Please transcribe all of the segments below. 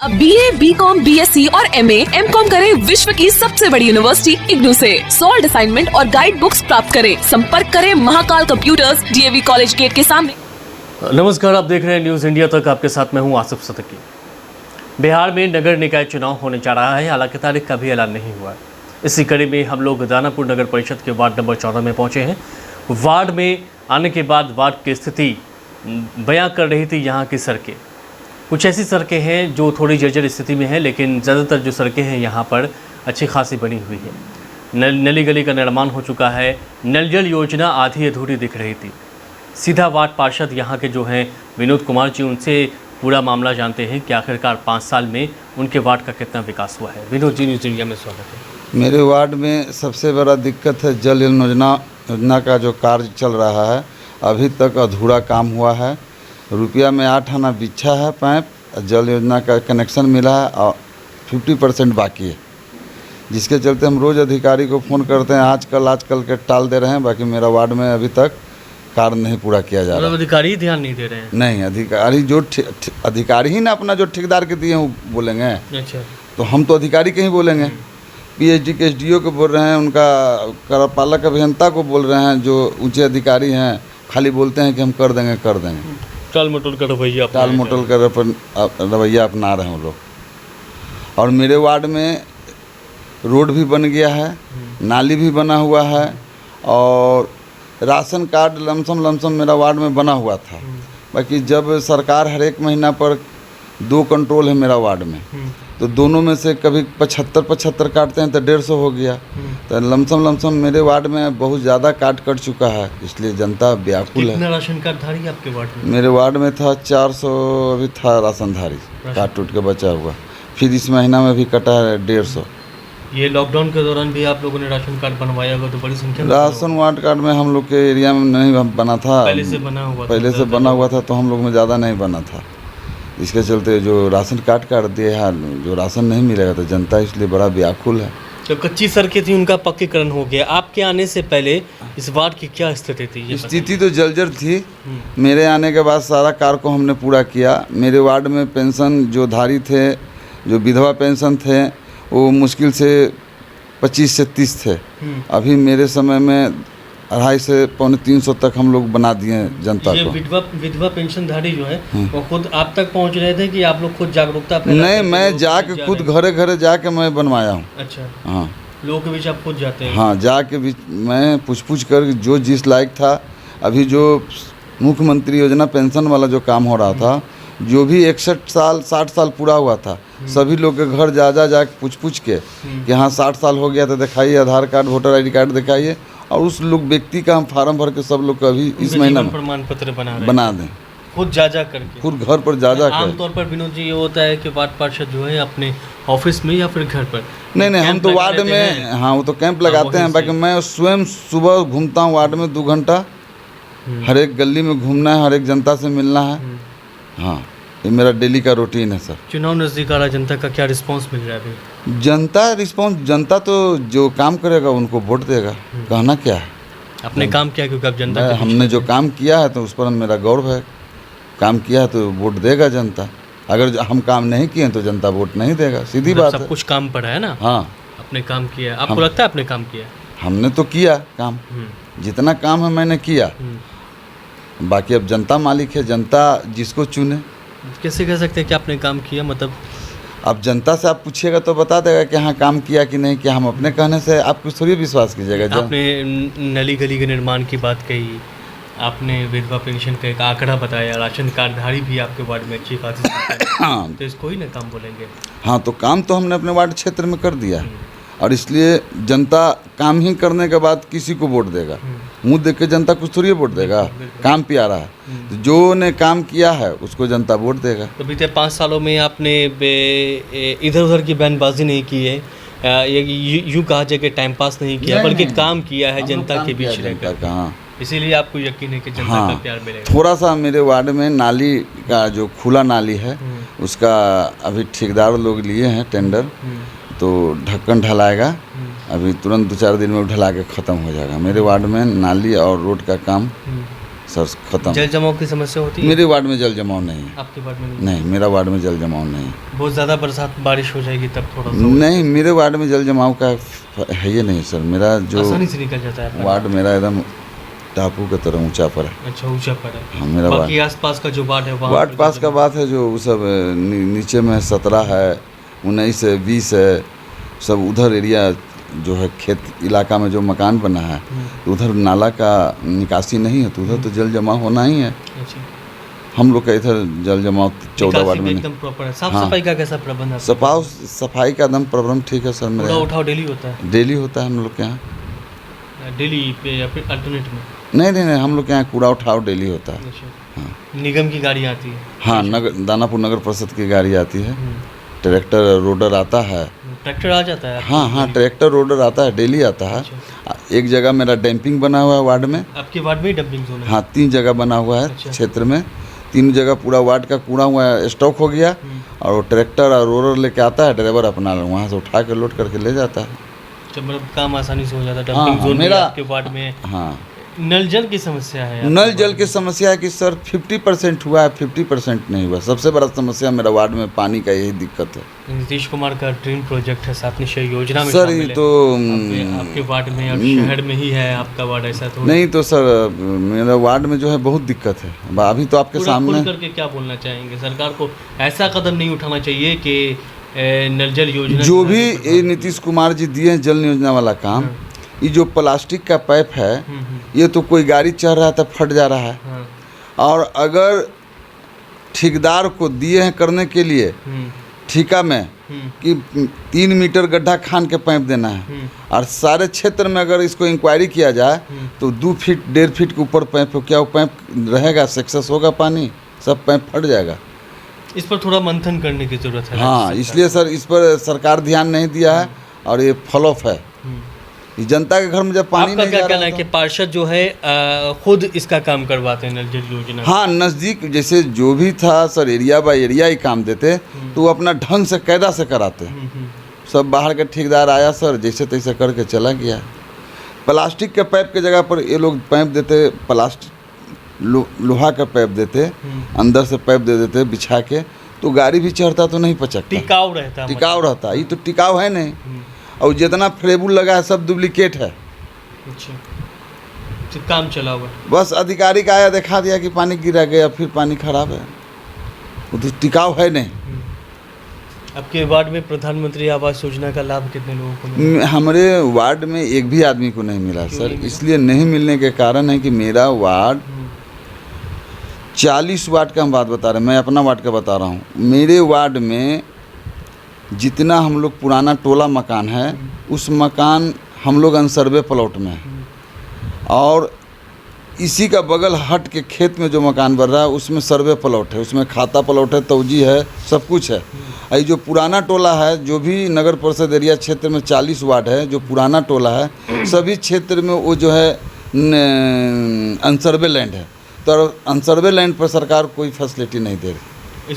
अब BA, BCom, BSc और MA, MCom करें विश्व की सबसे बड़ी यूनिवर्सिटी इग्नू से। सॉल्ड असाइनमेंट और गाइड बुक्स प्राप्त करें। संपर्क करें Mahakal computers, DAV college gate के सामने। नमस्कार, आप देख रहे हैं न्यूज़ इंडिया तक। आपके साथ मैं हूं आसिफ सदकी। बिहार में नगर निकाय चुनाव होने जा रहा है, हालांकि तारीख का भी ऐलान नहीं हुआ है। इसी कड़ी में हम लोग दानापुर नगर परिषद के वार्ड नंबर 14 में पहुंचे हैं। वार्ड में आने के बाद वार्ड की स्थिति बयां कर रही थी यहाँ की सड़कें। कुछ ऐसी सड़कें हैं जो थोड़ी जर्जर स्थिति में है, लेकिन ज़्यादातर जो सड़कें हैं यहाँ पर अच्छी खासी बनी हुई है। नली गली का निर्माण हो चुका है। नल जल योजना आधी अधूरी दिख रही थी। सीधा वार्ड पार्षद यहाँ के जो हैं विनोद कुमार जी, उनसे पूरा मामला जानते हैं कि आखिरकार 5 साल में उनके वार्ड का कितना विकास हुआ है। विनोद जी, न्यूज़ इंडिया में स्वागत है। मेरे वार्ड में सबसे बड़ा दिक्कत है जल योजना का जो कार्य चल रहा है, अभी तक अधूरा काम हुआ है। रुपया में 8 आना बिछा है पाइप, जल योजना का कनेक्शन मिला है और 50% बाकी है, जिसके चलते हम रोज़ अधिकारी को फ़ोन करते हैं। आजकल के टाल दे रहे हैं। बाकी मेरा वार्ड में अभी तक कार्य नहीं पूरा किया जा रहा है। अधिकारी ध्यान नहीं दे रहे हैं? नहीं, अधिकारी ही ना अपना जो ठेकेदार के दिए हैं वो बोलेंगे। अच्छा, तो हम तो अधिकारी के ही बोलेंगे। PhD के SDO को बोल रहे हैं, उनका कार्यपालक अभियंता को बोल रहे हैं, जो ऊंचे अधिकारी हैं खाली बोलते हैं कि हम कर देंगे। टाल मटोल का रवैया अपना रहे हैं वो लोग। और मेरे वार्ड में रोड भी बन गया है, नाली भी बना हुआ है और राशन कार्ड लमसम मेरा वार्ड में बना हुआ था। बाकी जब सरकार हर एक महीना पर 2 कंट्रोल है मेरा वार्ड में, तो दोनों में से कभी 75 काटते हैं तो 150 हो गया। तो लमसम मेरे वार्ड में बहुत ज़्यादा कट चुका है, इसलिए जनता व्याकुल है। कितना राशन कार्डधारी आपके वार्ड में? मेरे वार्ड में था 400 अभी था राशनधारी, काट टूट के बचा हुआ। फिर इस महीना में भी कटा है 150। ये लॉकडाउन के दौरान भी आप लोगों ने राशन कार्ड बनवाया होगा, तो बड़ी संख्या में राशन वार्ड कार्ड में हम लोग के एरिया में नहीं बना था। पहले से बना हुआ था, तो हम लोग में ज़्यादा नहीं बना था। इसके चलते जो राशन कार्ड काट दिए हैं, जो राशन नहीं मिलेगा, तो जनता इसलिए बड़ा व्याकुल है। जो कच्ची सड़कें थी उनका पक्कीकरण हो गया। आपके आने से पहले इस वार्ड की क्या स्थिति थी? स्थिति तो जर्जर थी। मेरे आने के बाद सारा कार्य को हमने पूरा किया। मेरे वार्ड में पेंशन जो धारी थे, जो विधवा पेंशन थे, वो मुश्किल से 25 से 30 थे। अभी मेरे समय में 250 से 350 तक हम लोग बना दिए जनता को। विधवा पेंशनधारी जो है वो खुद आप तक पहुंच रहे थे कि आप लोग खुद जागरूकता? नहीं, मैं जाके खुद घरे जाके मैं बनवाया हूँ। अच्छा, हाँ, लोगों के बीच आप खुद जाते हैं? हाँ, जाके बीच मैं पूछ कर जो जिस लायक था। अभी जो मुख्यमंत्री योजना पेंशन वाला जो काम हो रहा था, जो भी 61 साल 60 साल पूरा हुआ था, सभी लोग के घर जा पूछ के कि हाँ 60 साल हो गया तो दिखाइए, आधार कार्ड वोटर ID कार्ड दिखाइए, और उस लोग व्यक्ति का हम फार्म भर के सब लोग का अभी इस महीना में प्रमाण पत्र बना दें, खुद जा करके, खुद घर पर जा कर। आमतौर पर विनोद जी ये होता है कि वार्ड पार्षद जो है अपने ऑफिस में या फिर घर पर? नहीं, हम तो वार्ड में, हाँ, वो तो कैंप लगाते हैं। बाकी मैं स्वयं सुबह घूमता हूँ वार्ड में 2 घंटा। हर एक गली में घूमना है, हर एक जनता से मिलना है। हाँ, ये मेरा डेली का रूटीन है सर। चुनाव नज़दीक आ रहा है, जनता का क्या रिस्पांस मिल रहा है अभी? जनता तो जो काम करेगा उनको वोट देगा। कहना क्या है, अपने काम किया, क्योंकि अब जनता हमने जो काम किया है तो उस पर मेरा गौरव है। काम किया है तो वोट देगा जनता। अगर हम काम नहीं किए तो जनता वोट नहीं देगा, सीधी बात है। सब कुछ काम पड़ा है ना? हाँ, अपने काम किया। आपको लगता है अपने काम किया? हमने तो किया काम, जितना काम है मैंने किया। बाकी अब जनता मालिक है, जनता जिसको चुने। कैसे कह सकते हैं कि आपने काम किया? मतलब अब जनता से आप पूछिएगा तो बता देगा कि हाँ काम किया कि नहीं किया। हम अपने कहने से आप कुछ थोड़ी विश्वास कीजिएगा। आपने नली गली के निर्माण की बात कही, आपने विधवा पेंशन का एक आंकड़ा बताया, राशन कार्डधारी भी आपके वार्ड में अच्छी खासी हाँ, तो इसको ही ना काम बोलेंगे? हाँ, तो काम तो हमने अपने वार्ड क्षेत्र में कर दिया है, और इसलिए जनता काम ही करने के बाद किसी को वोट देगा। मुंह देख के जनता कुछ थोड़ी वोट देगा। काम प्यारा है, तो जो ने काम किया है उसको जनता वोट देगा। तो बीते 5 सालों में आपने इधर उधर की बयानबाजी नहीं की है, यूँ कहा जाए कि टाइम पास नहीं किया, बल्कि काम किया है जनता के बीच रहकर। हाँ, इसीलिए आपको यकीन है कि जनता का प्यार मिलेगा। थोड़ा सा मेरे वार्ड में नाली का जो खुला नाली है उसका अभी ठेकेदार लोग लिए हैं टेंडर, तो ढक्कन ढलाएगा। अभी तुरंत 2-4 दिन में ढला के ख़त्म हो जाएगा। मेरे वार्ड में नाली और रोड का काम सर खत्म। जल जमाव की समस्या होती है? मेरे वार्ड में जल जमाव नहीं है। आपके वार्ड में नहीं, मेरा वार्ड में जल जमाव नहीं है। बहुत ज़्यादा बरसात बारिश हो जाएगी तब थोड़ा सा नहीं, मेरे वार्ड में जल जमाव का है ही नहीं सर। मेरा जो आसानी से निकल जाता है। वार्ड मेरा एकदम टापू की तरह ऊंचा पर है। अच्छा, ऊंचा पर है। हाँ, मेरा बाकी आसपास का जो वार्ड है वहाँ वार्ड पर पास का बात है जो वो सब नीचे में 17 है, 19 है, 20 है, सब उधर एरिया जो है खेत इलाका में जो मकान बना है तो उधर नाला का निकासी नहीं है, तो उधर तो जल जमाव होना ही है। अच्छा। हम लोग का इधर जल जमाव 14 वार्ड में नहीं। एकदम प्रॉपर है। साफ हाँ। सफाई का कैसा प्रबंध है? सफाई का एकदम प्रॉब्लम ठीक है सर। कूड़ा मेरा उठाव डेली होता है? डेली होता है हम लोग के यहाँ। डेली पे या फिर अल्टरनेट में? नहीं, हम लोग के यहाँ कूड़ा उठाव डेली होता है। अच्छा। हाँ। निगम की गाड़ी आती है? हाँ, दानापुर नगर परिषद की गाड़ी आती है, ट्रैक्टर रोडर आता है। ट्रैक्टर आ जाता है? हाँ, ट्रैक्टर रोडर आता है, डेली आता है। एक जगह मेरा डैम्पिंग बना हुआ है वार्ड में। आपके वार्ड में ही डंपिंग जोन है? हाँ, 3 जगह बना हुआ है अच्छा। क्षेत्र में। 3 जगह पूरा वार्ड का कूड़ा हुआ स्टॉक हो गया और वो ट्रैक्टर और रोलर लेके आता है, ड्राइवर अपना वहाँ से उठा के लोड करके ले जाता है। मतलब काम आसानी से हो जाता है। हाँ, डंपिंग जोन मेरा आपके वार्ड में? हाँ। नल जल की समस्या है? नल जल की समस्या है कि सर 50% हुआ है, 50% नहीं हुआ। सबसे बड़ा समस्या मेरा वार्ड में पानी का यही दिक्कत है। नीतीश कुमार का ड्रीम प्रोजेक्ट है, सात निश्चय योजना में सर शामिल ये है। तो आपके वार्ड में और शहर में ही है आपका वार्ड, ऐसा तो नहीं तो सर मेरा वार्ड में जो है बहुत दिक्कत है। अभी तो आपके पूरा सामने खुल करके क्या बोलना चाहेंगे? सरकार को ऐसा कदम नहीं उठाना चाहिए कि नल जल योजना जो भी ये नीतीश कुमार जी दिए हैं जल योजना वाला काम, ये जो प्लास्टिक का पाइप है ये तो कोई गाड़ी चल रहा है तब फट जा रहा है। हाँ। और अगर ठेकेदार को दिए हैं करने के लिए ठेका में कि 3 मीटर गड्ढा खान के पाइप देना है और सारे क्षेत्र में अगर इसको इंक्वायरी किया जाए तो 2 फीट 1.5 फीट के ऊपर पाइप हो, क्या वो पाइप रहेगा? सक्सेस होगा? पानी सब पाइप फट जाएगा। इस पर थोड़ा मंथन करने की जरूरत है। हाँ, इसलिए सर इस पर सरकार ध्यान नहीं दिया है और ये फ्लॉप है। ये जनता के घर में जब पानी आपका नहीं क्या जा कहना रहा है है कि पार्षद जो है खुद इसका काम करवाते हैं नल जल योजना? हाँ, नज़दीक जैसे जो भी था सर एरिया बाय एरिया ही काम देते तो वो अपना ढंग से कायदा से कराते। सब बाहर का ठेकेदार आया सर जैसे तैसे करके चला गया। प्लास्टिक के पाइप के जगह पर ये लोग पाइप देते, प्लास्टिक लोहा का पाइप देते, अंदर से पाइप दे देते बिछा के, तो गाड़ी भी चढ़ता तो नहीं पचकता, टिकाऊ रहता। टिकाऊ रहता। ये तो टिकाऊ है नहीं और जितना फ्लेबुल लगा है सब डुप्लीकेट है। अच्छा, तो काम चला हुआ? बस अधिकारी का आया दिखा दिया कि पानी गिरा गया, फिर पानी खराब है, वो तो टिकाऊ है नहीं। आपके वार्ड में प्रधानमंत्री आवास योजना का लाभ कितने लोगों को मिला? हमारे वार्ड में एक भी आदमी को नहीं मिला सर। इसलिए नहीं मिलने के कारण है कि मेरा वार्ड 40 वार्ड का हम बात बता रहे हैं, मैं अपना वार्ड का बता रहा हूँ। मेरे वार्ड में जितना हम लोग पुराना टोला मकान है उस मकान हम लोग अनसर्वे प्लॉट में है और इसी का बगल हट के खेत में जो मकान बन रहा है उसमें सर्वे प्लॉट है, उसमें खाता प्लॉट है, तौजी है, सब कुछ है। ये जो पुराना टोला है, जो भी नगर परिषद एरिया क्षेत्र में 40 वार्ड है, जो पुराना टोला है सभी क्षेत्र में वो जो है अनसर्वे लैंड है। तो अनसर्वे लैंड पर सरकार कोई फैसिलिटी नहीं दे रही,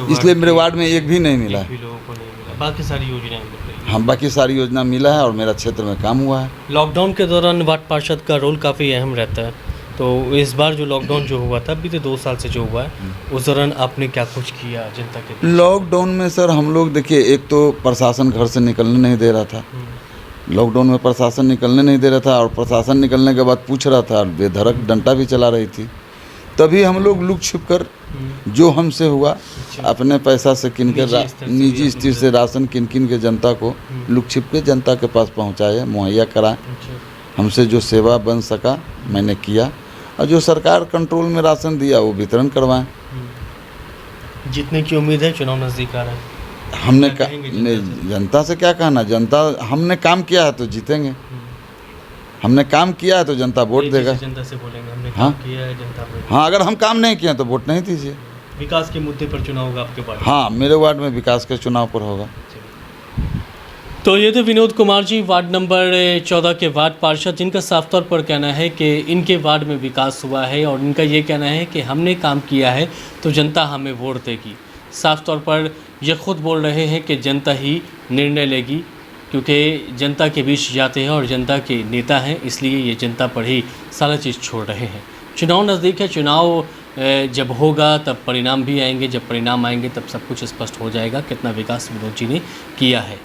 इसलिए मेरे वार्ड में एक भी नहीं मिला है। लोगों को नहीं मिला, बाकी सारी योजनाएं मिल रही हैं। हाँ, बाकी सारी योजना मिला है और मेरा क्षेत्र में काम हुआ है। लॉकडाउन के दौरान वार्ड पार्षद का रोल काफ़ी अहम रहता है, तो इस बार जो लॉकडाउन जो हुआ था बीते 2 साल से जो हुआ है उस दौरान आपने क्या कुछ किया जनता के लिए? लॉकडाउन में सर हम लोग देखिए, एक तो प्रशासन घर से निकलने नहीं दे रहा था। लॉकडाउन में प्रशासन निकलने नहीं दे रहा था और प्रशासन निकलने के बाद पूछ रहा था, बेधड़क डंडा भी चला रही थी। तभी हम लोग लुक छिप कर जो हमसे हुआ अपने पैसा से किन के निजी स्तर से राशन किन के जनता को लुक छिप के जनता के पास पहुंचाए, मुहैया कराए। हमसे जो सेवा बन सका मैंने किया और जो सरकार कंट्रोल में राशन दिया वो वितरण करवाएं। जितने की उम्मीद है, चुनाव नज़दीक आ रहा है, हमने जनता से क्या कहना, जनता हमने काम किया है तो जीतेंगे, हमने काम किया है तो जनता वोट देगा। जनता से बोलेंगे हमने हाँ? काम किया है, जनता वोट। हाँ, अगर हम काम नहीं किए तो वोट नहीं दीजिए। विकास के मुद्दे पर चुनाव होगा आपके वार्ड? हाँ, मेरे वार्ड में विकास के चुनाव पर होगा। तो ये थे विनोद कुमार जी, वार्ड नंबर 14 के वार्ड पार्षद, जिनका साफ तौर पर कहना है कि इनके वार्ड में विकास हुआ है और इनका ये कहना है कि हमने काम किया है तो जनता हमें वोट देगी। साफ तौर पर ये खुद बोल रहे हैं कि जनता ही निर्णय लेगी, क्योंकि जनता के बीच जाते हैं और जनता के नेता हैं, इसलिए ये जनता पर ही सारा चीज़ छोड़ रहे हैं। चुनाव नज़दीक है, चुनाव जब होगा तब परिणाम भी आएंगे, जब परिणाम आएंगे तब सब कुछ स्पष्ट हो जाएगा कितना विकास विनोद जी ने किया है।